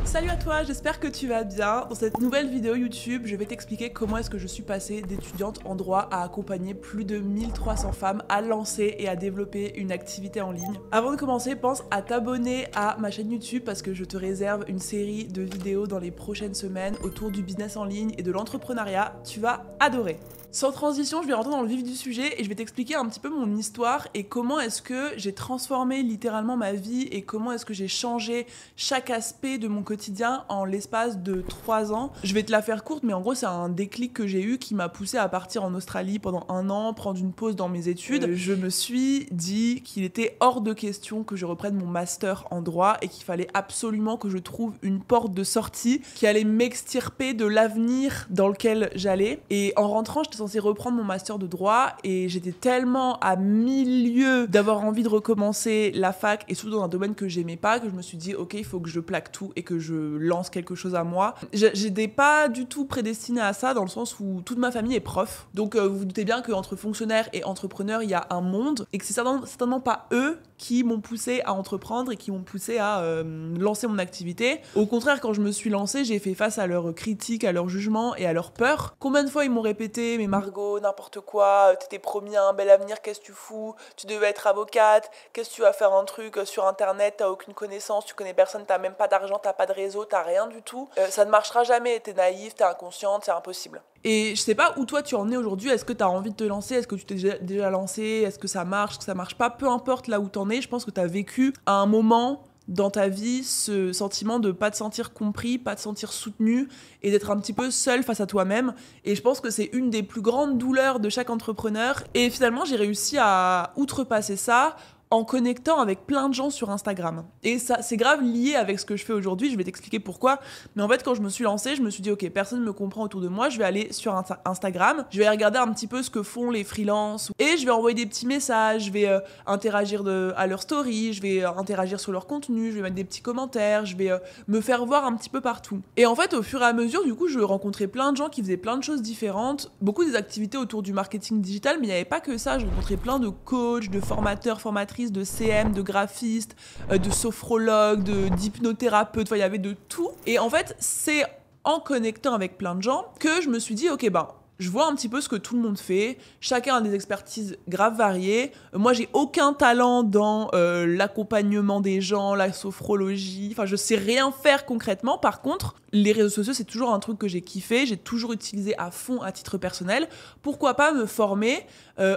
Salut à toi, j'espère que tu vas bien. Dans cette nouvelle vidéo YouTube, je vais t'expliquer comment est-ce que je suis passée d'étudiante en droit à accompagner plus de 1300 femmes à lancer et à développer une activité en ligne. Avant de commencer, pense à t'abonner à ma chaîne YouTube parce que je te réserve une série de vidéos dans les prochaines semaines autour du business en ligne et de l'entrepreneuriat. Tu vas adorer. Sans transition, je vais rentrer dans le vif du sujet et je vais t'expliquer un petit peu mon histoire et comment est-ce que j'ai transformé littéralement ma vie et comment est-ce que j'ai changé chaque aspect de mon quotidien en l'espace de 3 ans. Je vais te la faire courte, mais en gros, c'est un déclic que j'ai eu qui m'a poussé à partir en Australie pendant 1 an, prendre une pause dans mes études. Je me suis dit qu'il était hors de question que je reprenne mon master en droit et qu'il fallait absolument que je trouve une porte de sortie qui allait m'extirper de l'avenir dans lequel j'allais. Et en rentrant, j'étais censée reprendre mon master de droit et j'étais tellement à 1000 lieues d'avoir envie de recommencer la fac et surtout dans un domaine que j'aimais pas que je me suis dit ok, il faut que je plaque tout et que je lance quelque chose à moi. J'étais pas du tout prédestinée à ça dans le sens où toute ma famille est prof, donc vous vous doutez bien qu'entre fonctionnaires et entrepreneurs il y a un monde et que c'est certainement pas eux qui m'ont poussé à entreprendre et qui m'ont poussé à lancer mon activité. Au contraire, quand je me suis lancée, j'ai fait face à leurs critiques, à leurs jugements et à leurs peurs. Combien de fois ils m'ont répété mais Margot, n'importe quoi, t'étais promis un bel avenir, qu'est-ce que tu fous? Tu devais être avocate, qu'est-ce que tu vas faire un truc sur internet, t'as aucune connaissance, tu connais personne, t'as même pas d'argent, t'as pas de réseau, t'as rien du tout. Ça ne marchera jamais, t'es naïve, t'es inconsciente, c'est impossible. Et je sais pas où toi tu en es aujourd'hui, est-ce que t'as envie de te lancer, est-ce que tu t'es déjà lancé, est-ce que ça marche, est-ce que ça marche pas, peu importe là où t'en es, je pense que t'as vécu à un moment dans ta vie ce sentiment de pas te sentir compris, pas te sentir soutenu et d'être un petit peu seul face à toi-même. Et je pense que c'est une des plus grandes douleurs de chaque entrepreneur. Et finalement, j'ai réussi à outrepasser ça en connectant avec plein de gens sur Instagram. Et ça, c'est grave lié avec ce que je fais aujourd'hui, je vais t'expliquer pourquoi. Mais en fait, quand je me suis lancée, je me suis dit, ok, personne ne me comprend autour de moi, je vais aller sur Instagram, je vais regarder un petit peu ce que font les freelances, et je vais envoyer des petits messages, je vais interagir à leur story, je vais interagir sur leur contenu, je vais mettre des petits commentaires, je vais me faire voir un petit peu partout. Et en fait, au fur et à mesure, du coup, je rencontrais plein de gens qui faisaient plein de choses différentes, beaucoup des activités autour du marketing digital, mais il n'y avait pas que ça, je rencontrais plein de coachs, de formateurs, formatrices, de CM, de graphistes, de sophrologues, d'hypnothérapeutes, enfin il y avait de tout. Et en fait, c'est en connectant avec plein de gens que je me suis dit, ok, je vois un petit peu ce que tout le monde fait, chacun a des expertises grave variées. Moi, j'ai aucun talent dans l'accompagnement des gens, la sophrologie, enfin, je sais rien faire concrètement. Par contre, les réseaux sociaux, c'est toujours un truc que j'ai kiffé, j'ai toujours utilisé à fond à titre personnel. Pourquoi pas me former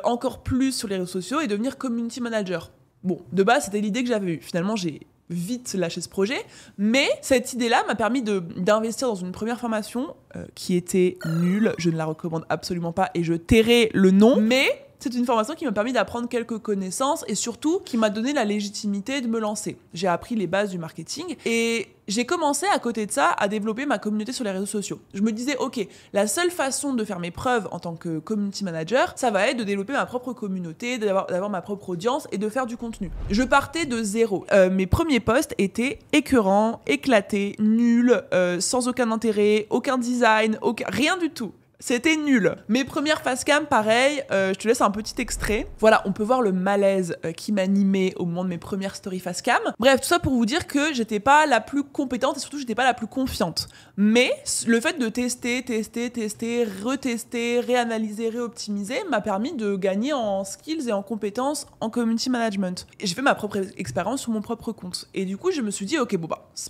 encore plus sur les réseaux sociaux et devenir community manager? Bon, de base, c'était l'idée que j'avais eue. Finalement, j'ai vite lâché ce projet, mais cette idée-là m'a permis d'investir dans une première formation qui était nulle, je ne la recommande absolument pas et je tairai le nom, mais c'est une formation qui m'a permis d'apprendre quelques connaissances et surtout qui m'a donné la légitimité de me lancer. J'ai appris les bases du marketing et j'ai commencé à côté de ça à développer ma communauté sur les réseaux sociaux. Je me disais, ok, la seule façon de faire mes preuves en tant que community manager, ça va être de développer ma propre communauté, d'avoir ma propre audience et de faire du contenu. Je partais de zéro. Mes premiers posts étaient écœurants, éclatés, nuls, sans aucun intérêt, aucun design, rien du tout. C'était nul. Mes premières facecam, pareil, je te laisse un petit extrait. Voilà, on peut voir le malaise qui m'animait au moment de mes premières stories facecam. Bref, tout ça pour vous dire que j'étais pas la plus compétente et surtout j'étais pas la plus confiante. Mais le fait de tester, retester, réanalyser, réoptimiser m'a permis de gagner en skills et en compétences en community management. Et j'ai fait ma propre expérience sur mon propre compte. Et du coup, je me suis dit, ok,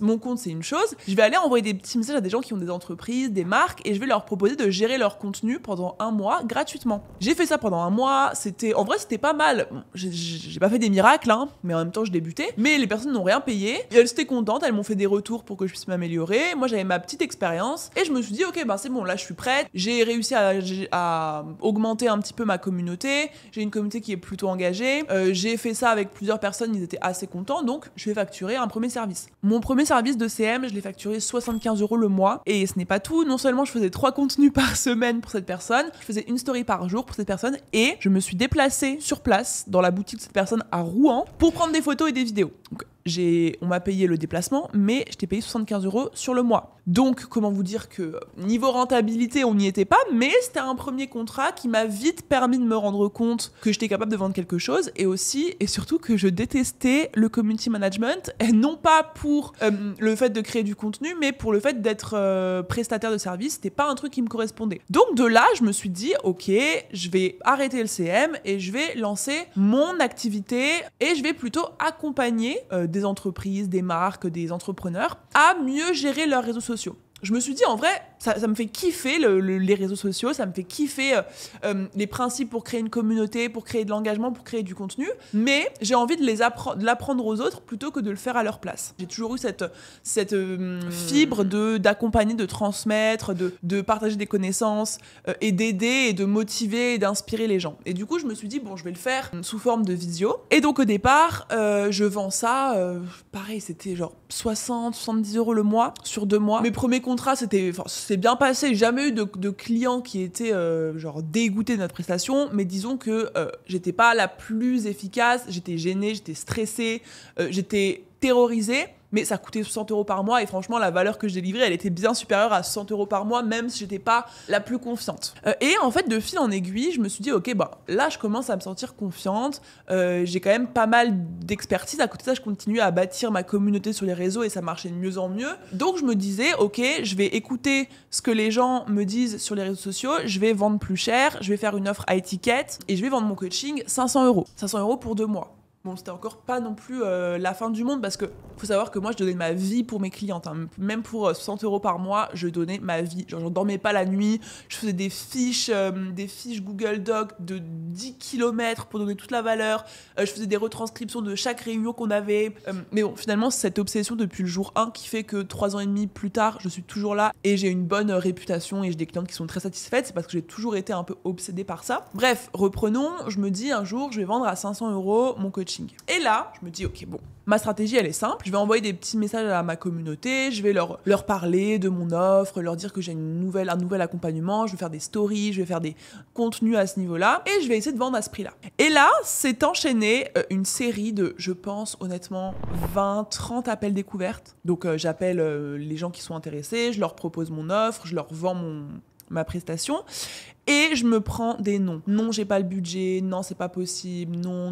mon compte c'est une chose, je vais aller envoyer des petits messages à des gens qui ont des entreprises, des marques, et je vais leur proposer de gérer leur contenu pendant 1 mois gratuitement. J'ai fait ça pendant 1 mois, en vrai c'était pas mal. J'ai pas fait des miracles, hein, mais en même temps je débutais. Mais les personnes n'ont rien payé, et elles étaient contentes, elles m'ont fait des retours pour que je puisse m'améliorer. Moi j'avais ma petite expérience, et je me suis dit ok, c'est bon, là je suis prête. J'ai réussi à augmenter un petit peu ma communauté, j'ai une communauté qui est plutôt engagée. J'ai fait ça avec plusieurs personnes, ils étaient assez contents, donc je vais facturer un premier service. Mon premier service de CM, je l'ai facturé 75 € le mois, et ce n'est pas tout, non seulement je faisais 3 contenus par semaine pour cette personne, je faisais une story par jour pour cette personne, et je me suis déplacée sur place dans la boutique de cette personne à Rouen pour prendre des photos et des vidéos. Donc, on m'a payé le déplacement, mais je t'ai payé 75 € sur le mois. Donc, comment vous dire que niveau rentabilité, on n'y était pas, mais c'était un premier contrat qui m'a vite permis de me rendre compte que j'étais capable de vendre quelque chose et aussi, et surtout, que je détestais le community management, et non pas pour le fait de créer du contenu, mais pour le fait d'être prestataire de service. C'était pas un truc qui me correspondait. Donc, de là, je me suis dit, ok, je vais arrêter le CM et je vais lancer mon activité et je vais plutôt accompagner des entreprises, des marques, des entrepreneurs à mieux gérer leurs réseaux sociaux. Je me suis dit, en vrai, ça me fait kiffer les réseaux sociaux, ça me fait kiffer les principes pour créer une communauté, pour créer de l'engagement, pour créer du contenu, mais j'ai envie de l'apprendre aux autres plutôt que de le faire à leur place. J'ai toujours eu cette fibre d'accompagner, de transmettre, de partager des connaissances et d'aider et de motiver et d'inspirer les gens. Et du coup, je me suis dit, bon, je vais le faire sous forme de visio. Et donc, au départ, je vends ça, pareil, c'était genre 70 € le mois sur 2 mois. Mes premiers contrat, c'est bien passé. J'ai jamais eu de clients qui étaient genre dégoûtés de notre prestation, mais disons que j'étais pas la plus efficace. J'étais gênée, j'étais stressée, j'étais terrorisée. Mais ça coûtait 60 € par mois et franchement, la valeur que je délivrais, elle était bien supérieure à 60 € par mois, même si j'étais pas la plus confiante. Et en fait, de fil en aiguille, je me suis dit, ok, bah là, je commence à me sentir confiante. J'ai quand même pas mal d'expertise. À côté de ça, je continue à bâtir ma communauté sur les réseaux et ça marchait de mieux en mieux. Donc, je me disais, ok, je vais écouter ce que les gens me disent sur les réseaux sociaux. Je vais vendre plus cher. Je vais faire une offre à étiquette et je vais vendre mon coaching 500 €. 500 € pour 2 mois. Bon, c'était encore pas non plus la fin du monde parce que faut savoir que moi, je donnais ma vie pour mes clientes. Hein. Même pour 60 € par mois, je donnais ma vie. Genre, je dormais pas la nuit. Je faisais des fiches Google Doc de 10 km pour donner toute la valeur. Je faisais des retranscriptions de chaque réunion qu'on avait. Mais bon, finalement, c'est cette obsession depuis le jour 1 qui fait que 3 ans et demi plus tard, je suis toujours là et j'ai une bonne réputation et j'ai des clientes qui sont très satisfaites. C'est parce que j'ai toujours été un peu obsédée par ça. Bref, reprenons. Je me dis un jour, je vais vendre à 500 € mon coaching. Et là, je me dis, ok, bon, ma stratégie, elle est simple. Je vais envoyer des petits messages à ma communauté, je vais leur parler de mon offre, leur dire que j'ai un nouvel accompagnement, je vais faire des stories, je vais faire des contenus à ce niveau-là, et je vais essayer de vendre à ce prix-là. Et là, s'est enchaîné une série de, je pense, honnêtement, 20-30 appels découvertes. Donc, j'appelle les gens qui sont intéressés, je leur propose mon offre, je leur vends ma prestation. Et je me prends des noms. Non, j'ai pas le budget. Non, c'est pas possible. Non.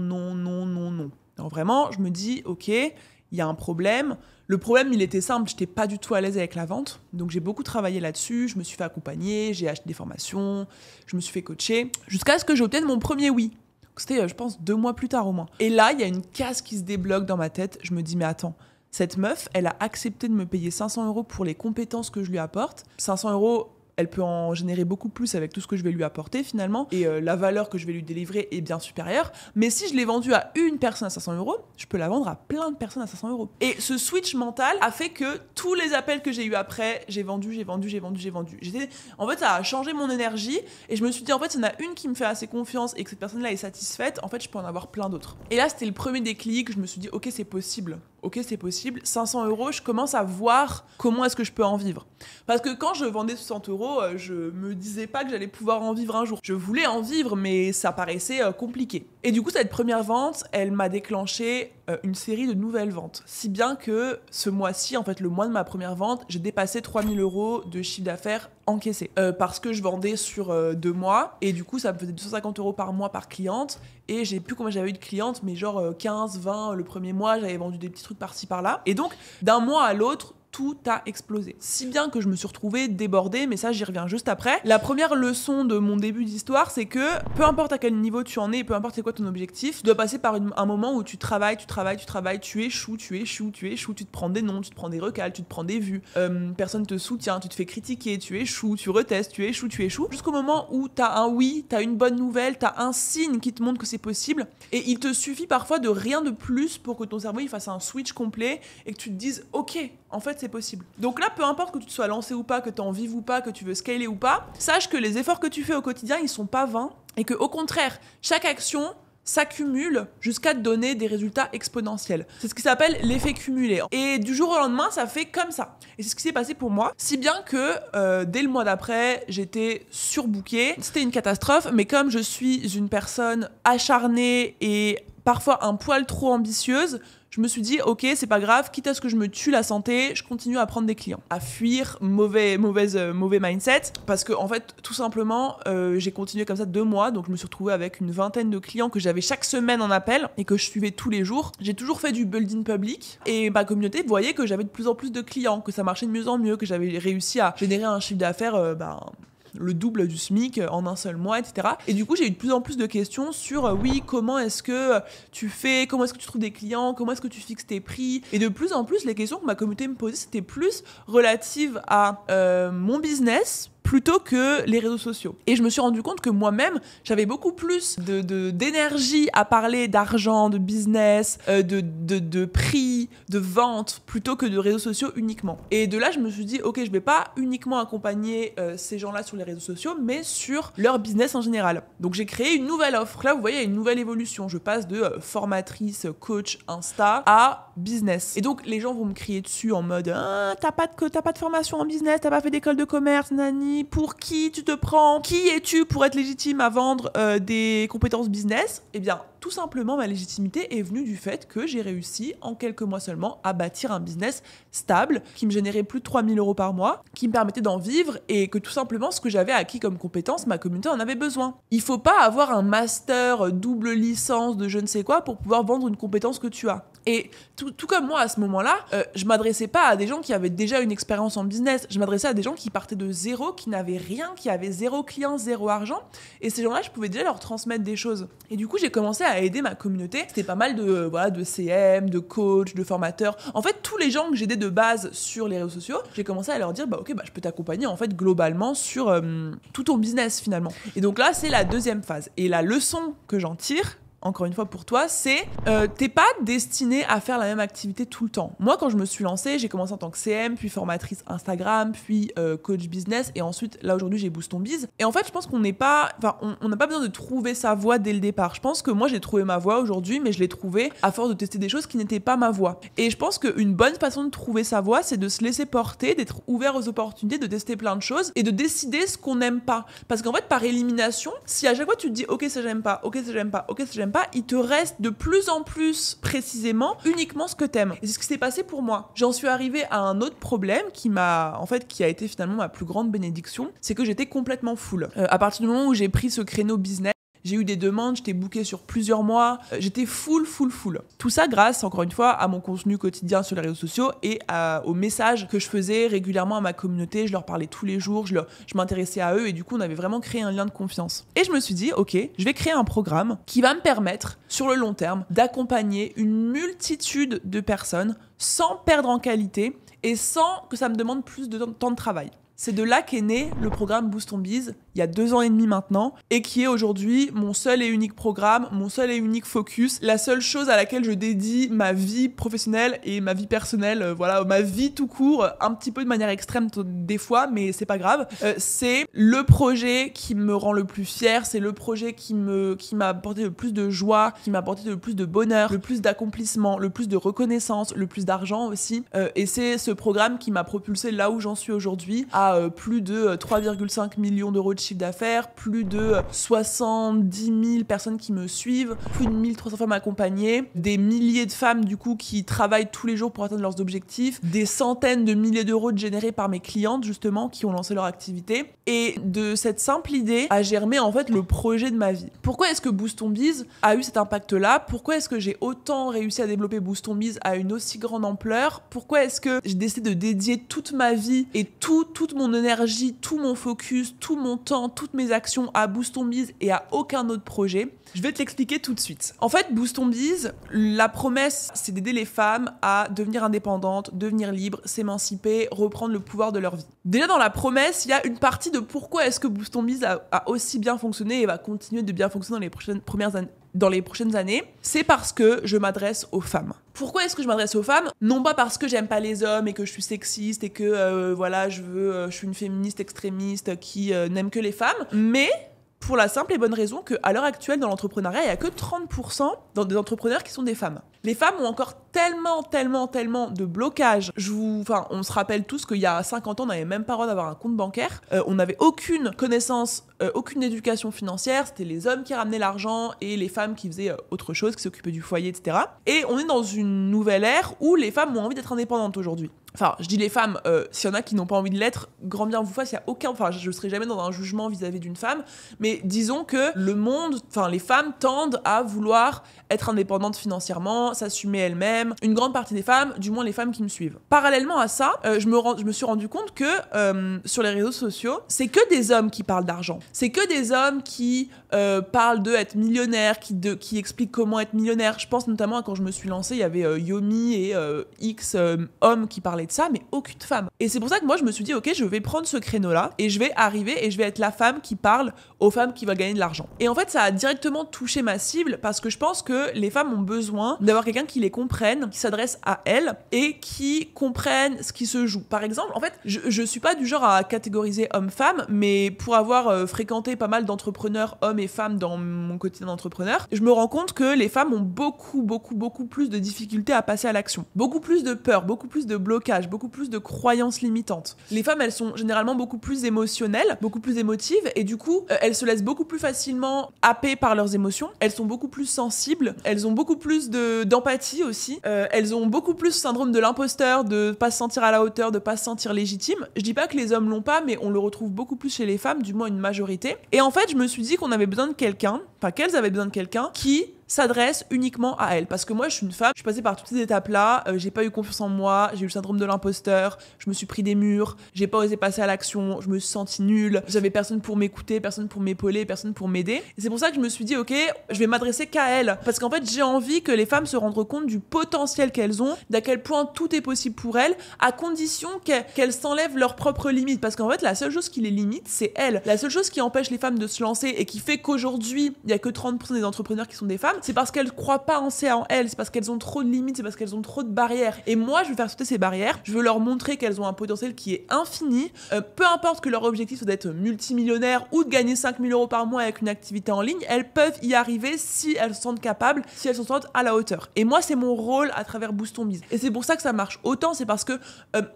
Alors vraiment, je me dis, ok, il y a un problème. Le problème, il était simple. J'étais pas du tout à l'aise avec la vente. Donc, j'ai beaucoup travaillé là-dessus. Je me suis fait accompagner. J'ai acheté des formations. Je me suis fait coacher. Jusqu'à ce que j'obtienne mon premier oui. C'était, je pense, 2 mois plus tard au moins. Et là, il y a une case qui se débloque dans ma tête. Je me dis, mais attends. Cette meuf, elle a accepté de me payer 500 € pour les compétences que je lui apporte. 500 €, elle peut en générer beaucoup plus avec tout ce que je vais lui apporter finalement. Et la valeur que je vais lui délivrer est bien supérieure. Mais si je l'ai vendue à une personne à 500 €, je peux la vendre à plein de personnes à 500 €. Et ce switch mental a fait que tous les appels que j'ai eu après, j'ai vendu. En fait, ça a changé mon énergie. Et je me suis dit, en fait, il y en a une qui me fait assez confiance et que cette personne-là est satisfaite. En fait, je peux en avoir plein d'autres. Et là, c'était le premier déclic. Je me suis dit, ok, c'est possible. 500 €, je commence à voir comment est-ce que je peux en vivre. Parce que quand je vendais 60 €, je me disais pas que j'allais pouvoir en vivre un jour. Je voulais en vivre, mais ça paraissait compliqué. Et du coup, cette première vente, elle m'a déclenché une série de nouvelles ventes. Si bien que ce mois-ci, en fait, le mois de ma première vente, j'ai dépassé 3000 € de chiffre d'affaires encaissé. Parce que je vendais sur 2 mois. Et du coup, ça me faisait 250 € par mois par cliente. Et j'ai plus combien j'avais eu de clientes, mais genre 15, 20 le premier mois, j'avais vendu des petits trucs par-ci par-là. Et donc, d'un mois à l'autre, tout a explosé. Si bien que je me suis retrouvée débordée, mais ça, j'y reviens juste après. La première leçon de mon début d'histoire, c'est que peu importe à quel niveau tu en es, peu importe c'est quoi ton objectif, tu dois passer par un moment où tu travailles, tu échoues, tu te prends des noms, tu te prends des recals, tu te prends des vues, personne te soutient, tu te fais critiquer, tu échoues, tu retestes, tu échoues, jusqu'au moment où t'as un oui, t'as une bonne nouvelle, t'as un signe qui te montre que c'est possible, et il te suffit parfois de rien de plus pour que ton cerveau il fasse un switch complet et que tu te dises, ok, en fait, c'est possible. Donc là, peu importe que tu te sois lancé ou pas, que tu en vives ou pas, que tu veux scaler ou pas, sache que les efforts que tu fais au quotidien, ils sont pas vains et que au contraire, chaque action s'accumule jusqu'à te donner des résultats exponentiels. C'est ce qui s'appelle l'effet cumulé. Et du jour au lendemain, ça fait comme ça. Et c'est ce qui s'est passé pour moi. Si bien que dès le mois d'après, j'étais surbookée. C'était une catastrophe, mais comme je suis une personne acharnée et parfois un poil trop ambitieuse, je me suis dit, ok, c'est pas grave, quitte à ce que je me tue la santé, je continue à prendre des clients, à fuir mauvais mindset, parce que en fait, tout simplement, j'ai continué comme ça 2 mois, donc je me suis retrouvée avec une vingtaine de clients que j'avais chaque semaine en appel et que je suivais tous les jours. J'ai toujours fait du building public et ma communauté voyait que j'avais de plus en plus de clients, que ça marchait de mieux en mieux, que j'avais réussi à générer un chiffre d'affaires le double du SMIC en un seul mois, etc. Et du coup, j'ai eu de plus en plus de questions sur oui, comment est-ce que tu fais, comment est-ce que tu trouves des clients, comment est-ce que tu fixes tes prix. Et de plus en plus, les questions que ma communauté me posait, c'était plus relatives à mon business plutôt que les réseaux sociaux. Et je me suis rendu compte que moi-même, j'avais beaucoup plus d'énergie à parler d'argent, de business, de prix, de vente, plutôt que de réseaux sociaux uniquement. Et de là, je me suis dit, ok, je vais pas uniquement accompagner ces gens-là sur les réseaux sociaux, mais sur leur business en général. Donc j'ai créé une nouvelle offre. Là, vous voyez, il y a une nouvelle évolution. Je passe de formatrice, coach, Insta à business. Et donc, les gens vont me crier dessus en mode ah, t'as pas de formation en business, t'as pas fait d'école de commerce, nani. Pour qui tu te prends? Qui es-tu pour être légitime à vendre des compétences business? Eh bien, tout simplement, ma légitimité est venue du fait que j'ai réussi, en quelques mois seulement, à bâtir un business stable qui me générait plus de 3 000 € par mois, qui me permettait d'en vivre et que tout simplement, ce que j'avais acquis comme compétence, ma communauté en avait besoin. Il faut pas avoir un master, double licence de je ne sais quoi pour pouvoir vendre une compétence que tu as. Et tout comme moi, à ce moment-là, je m'adressais pas à des gens qui avaient déjà une expérience en business. Je m'adressais à des gens qui partaient de zéro, qui n'avaient rien, qui avaient 0 client, 0 argent. Et ces gens-là, je pouvais déjà leur transmettre des choses. Et du coup, j'ai commencé à aider ma communauté. C'était pas mal de CM, de coach, de formateurs. En fait, tous les gens que j'aidais de base sur les réseaux sociaux, j'ai commencé à leur dire, je peux t'accompagner en fait globalement sur tout ton business finalement. Et donc là, c'est la deuxième phase. Et la leçon que j'en tire, encore une fois pour toi, c'est t'es pas destiné à faire la même activité tout le temps. Moi, quand je me suis lancée, j'ai commencé en tant que CM, puis formatrice Instagram, puis coach business, et ensuite, là aujourd'hui, j'ai Boost ton Biz. Et en fait, je pense qu'on n'a pas besoin de trouver sa voie dès le départ. Je pense que moi, j'ai trouvé ma voie aujourd'hui, mais je l'ai trouvée à force de tester des choses qui n'étaient pas ma voie. Et je pense qu'une bonne façon de trouver sa voie, c'est de se laisser porter, d'être ouvert aux opportunités, de tester plein de choses et de décider ce qu'on n'aime pas. Parce qu'en fait, par élimination, si à chaque fois tu te dis ok, ça j'aime pas, ok, ça j'aime pas, ok, ça j'aime pas, il te reste de plus en plus précisément uniquement ce que t'aimes. Et c'est ce qui s'est passé pour moi. J'en suis arrivée à un autre problème qui a été finalement ma plus grande bénédiction, c'est que j'étais complètement full. À partir du moment où j'ai pris ce créneau business, j'ai eu des demandes, j'étais bookée sur plusieurs mois, j'étais full. Tout ça grâce, encore une fois, à mon contenu quotidien sur les réseaux sociaux et aux messages que je faisais régulièrement à ma communauté. Je leur parlais tous les jours, je m'intéressais à eux et du coup, on avait vraiment créé un lien de confiance. Et je me suis dit, ok, je vais créer un programme qui va me permettre, sur le long terme, d'accompagner une multitude de personnes sans perdre en qualité et sans que ça me demande plus de temps de travail. C'est de là qu'est né le programme Boost ton Biz, il y a 2 ans et demi maintenant, et qui est aujourd'hui mon seul et unique programme, mon seul et unique focus, la seule chose à laquelle je dédie ma vie professionnelle et ma vie personnelle, ma vie tout court, un petit peu de manière extrême des fois, mais c'est pas grave. C'est le projet qui me rend le plus fier, c'est le projet qui m'a apporté le plus de joie, qui m'a apporté le plus de bonheur, le plus d'accomplissement, le plus de reconnaissance, le plus d'argent aussi. Et c'est ce programme qui m'a propulsé là où j'en suis aujourd'hui, à plus de 3,5 millions d'euros de chiffre d'affaires, plus de 70 000 personnes qui me suivent, plus de 1300 femmes accompagnées, des milliers de femmes du coup qui travaillent tous les jours pour atteindre leurs objectifs, des centaines de milliers d'euros générés par mes clientes justement qui ont lancé leur activité. Et de cette simple idée a germé en fait le projet de ma vie. Pourquoi est-ce que Boost ton Biz a eu cet impact-là? Pourquoi est-ce que j'ai autant réussi à développer Boost ton Biz à une aussi grande ampleur? Pourquoi est-ce que j'ai décidé de dédier toute ma vie et toute mon énergie, tout mon focus, tout mon temps, toutes mes actions à Boost ton Biz et à aucun autre projet? Je vais te l'expliquer tout de suite. En fait, Boost ton Biz, la promesse, c'est d'aider les femmes à devenir indépendantes, devenir libres, s'émanciper, reprendre le pouvoir de leur vie. Déjà dans la promesse, il y a une partie de pourquoi est-ce que Boost ton Biz a aussi bien fonctionné et va continuer de bien fonctionner dans les prochaines années, c'est parce que je m'adresse aux femmes. Pourquoi est-ce que je m'adresse aux femmes? Non pas parce que j'aime pas les hommes et que je suis sexiste et que je suis une féministe extrémiste qui n'aime que les femmes, mais pour la simple et bonne raison qu'à l'heure actuelle dans l'entrepreneuriat, il n'y a que 30% des entrepreneurs qui sont des femmes. Les femmes ont encore tellement de blocages. On se rappelle tous qu'il y a 50 ans, on n'avait même pas le droit d'avoir un compte bancaire. On n'avait aucune connaissance, aucune éducation financière. C'était les hommes qui ramenaient l'argent et les femmes qui faisaient autre chose, qui s'occupaient du foyer, etc. Et on est dans une nouvelle ère où les femmes ont envie d'être indépendantes aujourd'hui. Enfin, je dis les femmes, s'il y en a qui n'ont pas envie de l'être, grand bien vous fasse, il y a aucun... Enfin, je ne serai jamais dans un jugement vis-à-vis d'une femme, mais disons que le monde, enfin, les femmes tendent à vouloir être indépendantes financièrement, s'assumer elles-mêmes. Une grande partie des femmes, du moins les femmes qui me suivent. Parallèlement à ça, je me suis rendu compte que sur les réseaux sociaux, c'est que des hommes qui parlent d'argent. C'est que des hommes qui parlent d'être millionnaires, qui expliquent comment être millionnaire. Je pense notamment à quand je me suis lancée, il y avait Yomi et X hommes qui parlaient de ça, mais aucune femme. Et c'est pour ça que moi je me suis dit, ok, je vais prendre ce créneau-là et je vais arriver et je vais être la femme qui parle aux femmes qui veulent gagner de l'argent. Et en fait, ça a directement touché ma cible parce que je pense que les femmes ont besoin d'avoir quelqu'un qui les comprenne, qui s'adresse à elles et qui comprenne ce qui se joue. Par exemple, en fait, je suis pas du genre à catégoriser homme-femme, mais pour avoir fréquenté pas mal d'entrepreneurs, hommes et femmes dans mon quotidien d'entrepreneur, je me rends compte que les femmes ont beaucoup plus de difficultés à passer à l'action. Beaucoup plus de peur, beaucoup plus de blocage, beaucoup plus de croyances limitantes. Les femmes, elles sont généralement beaucoup plus émotionnelles, beaucoup plus émotives, et du coup, elles se laissent beaucoup plus facilement happer par leurs émotions. Elles sont beaucoup plus sensibles, elles ont beaucoup plus d'empathie aussi. Elles ont beaucoup plus syndrome de l'imposteur, de pas se sentir à la hauteur, de pas se sentir légitime. Je dis pas que les hommes l'ont pas, mais on le retrouve beaucoup plus chez les femmes, du moins une majorité. Et en fait, je me suis dit qu'on avait besoin de quelqu'un, enfin qu'elles avaient besoin de quelqu'un qui s'adresse uniquement à elle. Parce que moi, je suis une femme, je suis passée par toutes ces étapes-là, j'ai pas eu confiance en moi, j'ai eu le syndrome de l'imposteur, je me suis pris des murs, j'ai pas osé passer à l'action, je me suis sentie nulle, j'avais personne pour m'écouter, personne pour m'épauler, personne pour m'aider. Et c'est pour ça que je me suis dit, ok, je vais m'adresser qu'à elle. Parce qu'en fait, j'ai envie que les femmes se rendent compte du potentiel qu'elles ont, d'à quel point tout est possible pour elles, à condition qu'elles s'enlèvent leurs propres limites. Parce qu'en fait, la seule chose qui les limite, c'est elles. La seule chose qui empêche les femmes de se lancer et qui fait qu'aujourd'hui, il y a que 30% des entrepreneurs qui sont des femmes, c'est parce qu'elles croient pas en elles, c'est parce qu'elles ont trop de limites, c'est parce qu'elles ont trop de barrières. Et moi, je veux faire sauter ces barrières, je veux leur montrer qu'elles ont un potentiel qui est infini, peu importe que leur objectif soit d'être multimillionnaire ou de gagner 5 000 € par mois avec une activité en ligne, elles peuvent y arriver si elles se sentent capables, si elles se sentent à la hauteur. Et moi, c'est mon rôle à travers Boost Ton Biz. Et c'est pour ça que ça marche autant, c'est parce que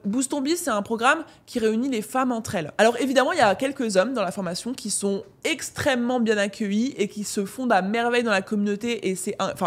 Boost Ton Biz, c'est un programme qui réunit les femmes entre elles. Alors évidemment, il y a quelques hommes dans la formation qui sont extrêmement bien accueillis et qui se fondent à merveille dans la communauté, et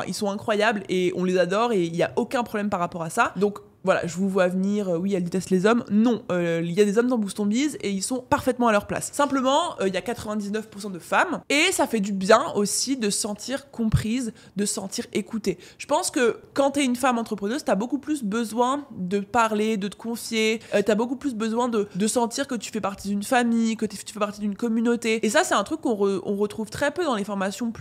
ils sont incroyables et on les adore et il n'y a aucun problème par rapport à ça. Donc voilà, je vous vois venir, oui, elle déteste les hommes. Non, il y a des hommes dans Boost Ton Biz et ils sont parfaitement à leur place. Simplement, il y a 99% de femmes et ça fait du bien aussi de se sentir comprise, de se sentir écoutée. Je pense que quand t'es une femme entrepreneuse, t'as beaucoup plus besoin de parler, de te confier, t'as beaucoup plus besoin de sentir que tu fais partie d'une famille, que tu fais partie d'une communauté. Et ça, c'est un truc qu'on retrouve très peu dans les formations,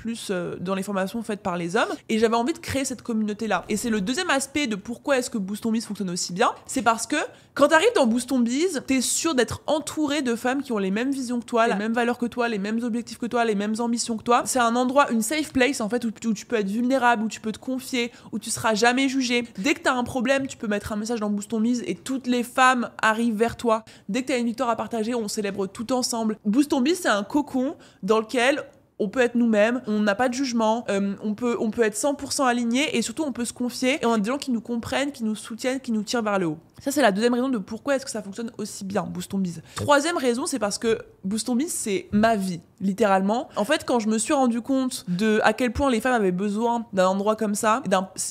dans les formations faites par les hommes. Et j'avais envie de créer cette communauté-là. Et c'est le deuxième aspect de pourquoi est-ce que Boost Ton Biz fonctionne aussi bien, c'est parce que quand t'arrives dans Boost Ton Biz, t'es sûr d'être entouré de femmes qui ont les mêmes visions que toi, les mêmes valeurs que toi, les mêmes objectifs que toi, les mêmes ambitions que toi. C'est un endroit, une safe place en fait, où tu peux être vulnérable, où tu peux te confier, où tu seras jamais jugé. Dès que t'as un problème, tu peux mettre un message dans Boost Ton Biz et toutes les femmes arrivent vers toi. Dès que t'as une victoire à partager, on célèbre tout ensemble. Boost Ton Biz, c'est un cocon dans lequel on peut être nous-mêmes, on n'a pas de jugement, on peut être 100% aligné et surtout on peut se confier et on a des gens qui nous comprennent, qui nous soutiennent, qui nous tirent vers le haut. Ça, c'est la deuxième raison de pourquoi est-ce que ça fonctionne aussi bien, Boost Ton Biz. Troisième raison, c'est parce que Boost Ton Biz, c'est ma vie, littéralement. En fait, quand je me suis rendu compte de à quel point les femmes avaient besoin d'un endroit comme ça,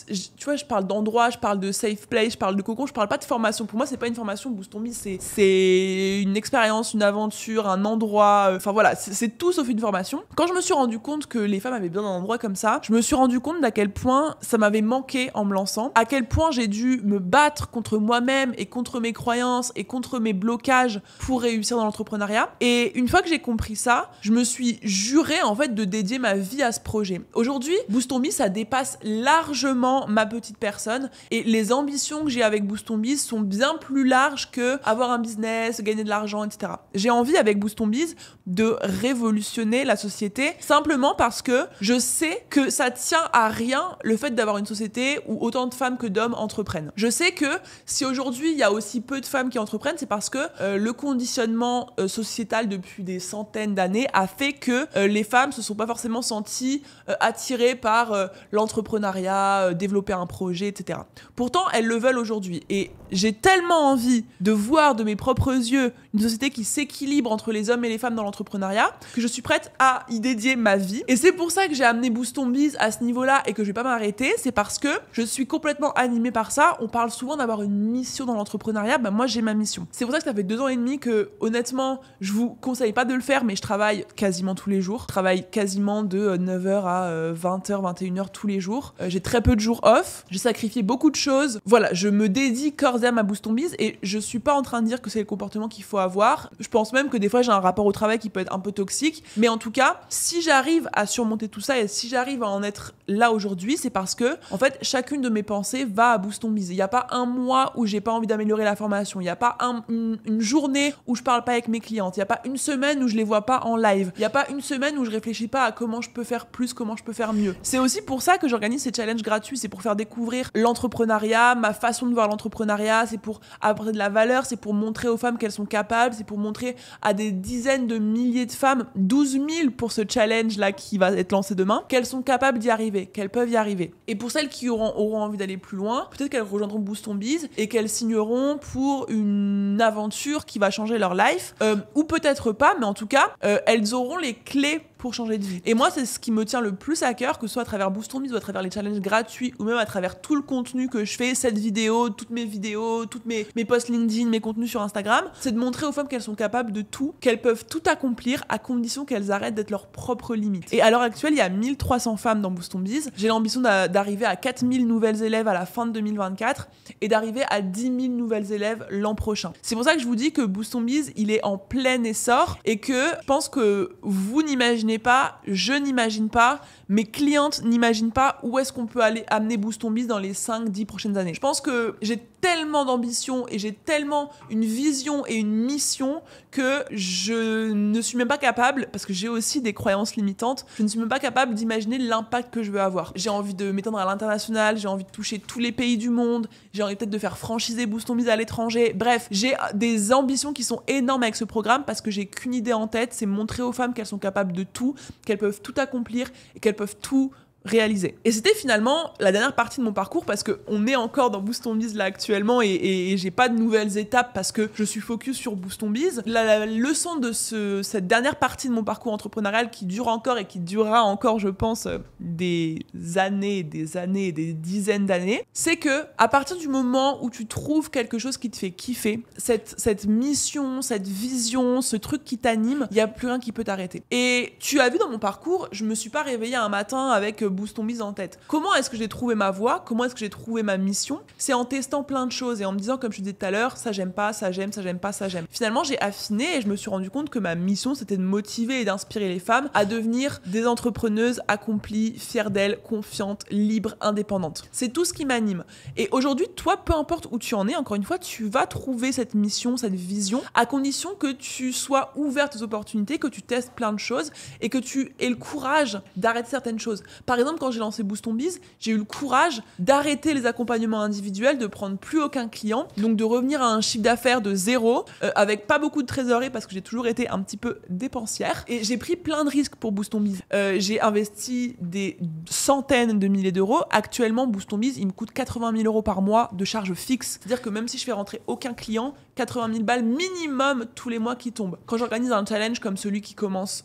tu vois, je parle d'endroit, je parle de safe place, je parle de cocon, je parle pas de formation. Pour moi, c'est pas une formation, Boost Ton Biz, c'est une expérience, une aventure, un endroit, enfin voilà, c'est tout sauf une formation. Quand je me suis rendu compte que les femmes avaient besoin d'un endroit comme ça, je me suis rendu compte d'à quel point ça m'avait manqué en me lançant, à quel point j'ai dû me battre contre moi-même et contre mes croyances et contre mes blocages pour réussir dans l'entrepreneuriat. Et une fois que j'ai compris ça, je me suis juré en fait de dédier ma vie à ce projet. Aujourd'hui, Boost Ton Biz, ça dépasse largement ma petite personne et les ambitions que j'ai avec Boost Ton Biz sont bien plus larges que avoir un business, gagner de l'argent, etc. J'ai envie avec Boost Ton Biz de révolutionner la société simplement parce que je sais que ça tient à rien le fait d'avoir une société où autant de femmes que d'hommes entreprennent. Je sais que si aujourd'hui aujourd'hui, il y a aussi peu de femmes qui entreprennent, c'est parce que le conditionnement sociétal depuis des centaines d'années a fait que les femmes se sont pas forcément senties attirées par l'entrepreneuriat, développer un projet, etc. Pourtant, elles le veulent aujourd'hui. Et j'ai tellement envie de voir de mes propres yeux une société qui s'équilibre entre les hommes et les femmes dans l'entrepreneuriat que je suis prête à y dédier ma vie. Et c'est pour ça que j'ai amené Boost Ton Biz à ce niveau-là et que je vais pas m'arrêter. C'est parce que je suis complètement animée par ça. On parle souvent d'avoir une mission dans l'entrepreneuriat. Ben moi, j'ai ma mission. C'est pour ça que ça fait 2 ans et demi que, honnêtement, je vous conseille pas de le faire, mais je travaille quasiment tous les jours. Je travaille quasiment de 9h à 20h, 21h tous les jours. J'ai très peu de jours off. J'ai sacrifié beaucoup de choses. Voilà, je me dédie corps et âme à Boost Ton Biz et je suis pas en train de dire que c'est le comportement qu'il faut avoir. Je pense même que des fois, j'ai un rapport au travail qui peut être un peu toxique. Mais en tout cas, si j'arrive à surmonter tout ça et si j'arrive à en être là aujourd'hui, c'est parce que, en fait, chacune de mes pensées va à Boost Ton Biz. Il n'y a pas un mois où j'ai pas envie d'améliorer la formation. Il n'y a pas une journée où je parle pas avec mes clientes. Il n'y a pas une semaine où je les vois pas en live. Il n'y a pas une semaine où je réfléchis pas à comment je peux faire plus, comment je peux faire mieux. C'est aussi pour ça que j'organise ces challenges gratuits. C'est pour faire découvrir l'entrepreneuriat, ma façon de voir l'entrepreneuriat. C'est pour apporter de la valeur. C'est pour montrer aux femmes qu'elles sont capables. C'est pour montrer à des dizaines de milliers de femmes, 12 000 pour ce challenge-là qui va être lancé demain, qu'elles sont capables d'y arriver, qu'elles peuvent y arriver. Et pour celles qui auront envie d'aller plus loin, peut-être qu'elles rejoindront Boost Ton Biz et qu'elles signeront pour une aventure qui va changer leur life, ou peut-être pas, mais en tout cas, elles auront les clés pour changer de vie. Et moi, c'est ce qui me tient le plus à cœur, que ce soit à travers Boost Ton Biz ou à travers les challenges gratuits ou même à travers tout le contenu que je fais, cette vidéo, toutes mes vidéos, toutes mes posts LinkedIn, mes contenus sur Instagram, c'est de montrer aux femmes qu'elles sont capables de tout, qu'elles peuvent tout accomplir à condition qu'elles arrêtent d'être leur propre limite. Et à l'heure actuelle, il y a 1300 femmes dans Boost Ton Biz. J'ai l'ambition d'arriver à 4000 nouvelles élèves à la fin de 2024 et d'arriver à 10 000 nouvelles élèves l'an prochain. C'est pour ça que je vous dis que Boost Ton Biz, il est en plein essor et que je pense que vous n'imaginez pas, je n'imagine pas, mes clientes n'imaginent pas où est-ce qu'on peut aller amener Boost Ton Biz dans les 5-10 prochaines années. Je pense que j'ai tellement d'ambition et j'ai tellement une vision et une mission que je ne suis même pas capable, parce que j'ai aussi des croyances limitantes, je ne suis même pas capable d'imaginer l'impact que je veux avoir. J'ai envie de m'étendre à l'international, j'ai envie de toucher tous les pays du monde, j'ai envie peut-être de faire franchiser Boost Ton Biz à l'étranger. Bref, j'ai des ambitions qui sont énormes avec ce programme parce que j'ai qu'une idée en tête, c'est montrer aux femmes qu'elles sont capables de tout, qu'elles peuvent tout accomplir et qu'elles peuvent tout réaliser. Et c'était finalement la dernière partie de mon parcours parce qu'on est encore dans Boost Ton Biz là actuellement et j'ai pas de nouvelles étapes parce que je suis focus sur Boost Ton Biz. La leçon de cette dernière partie de mon parcours entrepreneurial qui dure encore et qui durera encore, je pense, des années, des dizaines d'années, c'est que à partir du moment où tu trouves quelque chose qui te fait kiffer, cette mission, cette vision, ce truc qui t'anime, il y a plus rien qui peut t'arrêter. Et tu as vu dans mon parcours, je me suis pas réveillée un matin avec Boost Ton Biz en tête. Comment est-ce que j'ai trouvé ma voie? Comment est-ce que j'ai trouvé ma mission? C'est en testant plein de choses et en me disant, comme je disais tout à l'heure, ça j'aime pas, ça j'aime, ça j'aime pas, ça j'aime. Finalement, j'ai affiné et je me suis rendu compte que ma mission, c'était de motiver et d'inspirer les femmes à devenir des entrepreneuses accomplies, fières d'elles, confiantes, libres, indépendantes. C'est tout ce qui m'anime. Et aujourd'hui, toi, peu importe où tu en es, encore une fois, tu vas trouver cette mission, cette vision, à condition que tu sois ouverte aux opportunités, que tu testes plein de choses et que tu aies le courage d'arrêter certaines choses. Par exemple, quand j'ai lancé Boost Ton Biz, j'ai eu le courage d'arrêter les accompagnements individuels, de prendre plus aucun client, donc de revenir à un chiffre d'affaires de 0, avec pas beaucoup de trésorerie parce que j'ai toujours été un petit peu dépensière. Et j'ai pris plein de risques pour Boost Ton Biz. J'ai investi des centaines de milliers d'euros. Actuellement, Boost Ton Biz, il me coûte 80 000 euros par mois de charges fixes. C'est-à-dire que même si je fais rentrer aucun client, 80 000 balles minimum tous les mois qui tombent. Quand j'organise un challenge comme celui qui commence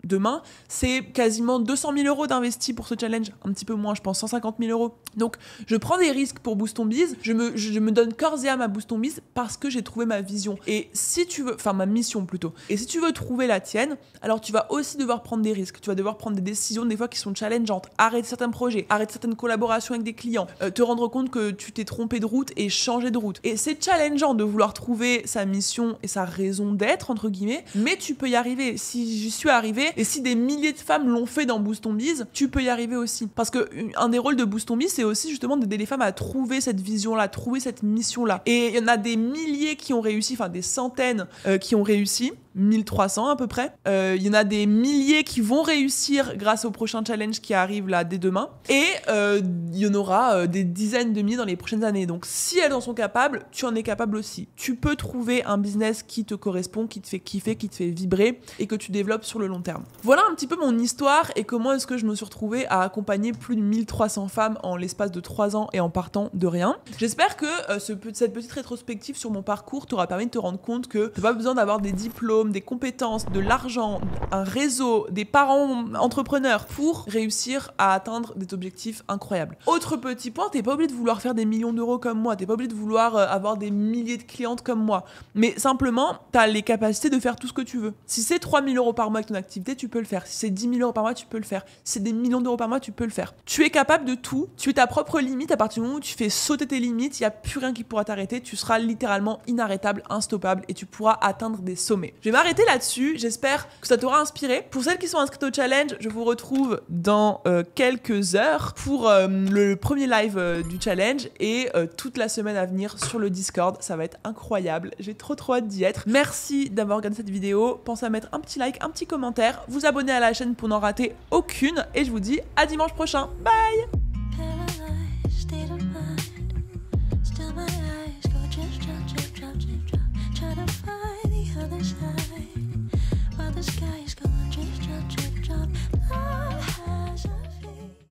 demain, c'est quasiment 200 000 euros d'investis pour ce challenge. Un petit peu moins, je pense 150 000 euros. Donc, je prends des risques pour Boost Ton Biz. Je me donne corps et âme à Boost Ton Biz parce que j'ai trouvé ma vision. Et si tu veux, enfin ma mission plutôt. Et si tu veux trouver la tienne, alors tu vas aussi devoir prendre des risques. Tu vas devoir prendre des décisions des fois qui sont challengeantes. Arrêter certains projets, arrêter certaines collaborations avec des clients, te rendre compte que tu t'es trompé de route et changer de route. Et c'est challengeant de vouloir trouver sa mission et sa raison d'être, entre guillemets, mais tu peux y arriver. Si j'y suis arrivée, et si des milliers de femmes l'ont fait dans Boost Ton Biz, tu peux y arriver aussi. Parce que un des rôles de Boost Ton Biz, c'est aussi justement d'aider les femmes à trouver cette vision-là, trouver cette mission-là. Et il y en a des milliers qui ont réussi, enfin des centaines qui ont réussi. 1300 à peu près. Il y en a des milliers qui vont réussir grâce au prochain challenge qui arrive là dès demain. Et il y en aura des dizaines de milliers dans les prochaines années. Donc si elles en sont capables, tu en es capable aussi. Tu peux trouver un business qui te correspond, qui te fait kiffer, qui te fait vibrer et que tu développes sur le long terme. Voilà un petit peu mon histoire et comment est-ce que je me suis retrouvée à accompagner plus de 1300 femmes en l'espace de 3 ans et en partant de rien. J'espère que cette petite rétrospective sur mon parcours t'aura permis de te rendre compte que t'as pas besoin d'avoir des diplômes, des compétences, de l'argent, un réseau, des parents entrepreneurs pour réussir à atteindre des objectifs incroyables. Autre petit point, t'es pas obligé de vouloir faire des millions d'euros comme moi, t'es pas obligé de vouloir avoir des milliers de clientes comme moi, mais simplement t'as les capacités de faire tout ce que tu veux. Si c'est 3000 euros par mois avec ton activité, tu peux le faire. Si c'est 10 000 euros par mois, tu peux le faire. Si c'est des millions d'euros par mois, tu peux le faire. Tu es capable de tout, tu es ta propre limite. À partir du moment où tu fais sauter tes limites, il n'y a plus rien qui pourra t'arrêter, tu seras littéralement inarrêtable, instoppable et tu pourras atteindre des sommets. Je vais m'arrêter là-dessus, j'espère que ça t'aura inspiré. Pour celles qui sont inscrites au challenge, je vous retrouve dans quelques heures pour le premier live du challenge et toute la semaine à venir sur le Discord. Ça va être incroyable, j'ai trop hâte d'y être. Merci d'avoir regardé cette vidéo, pensez à mettre un petit like, un petit commentaire, vous abonner à la chaîne pour n'en rater aucune et je vous dis à dimanche prochain. Bye!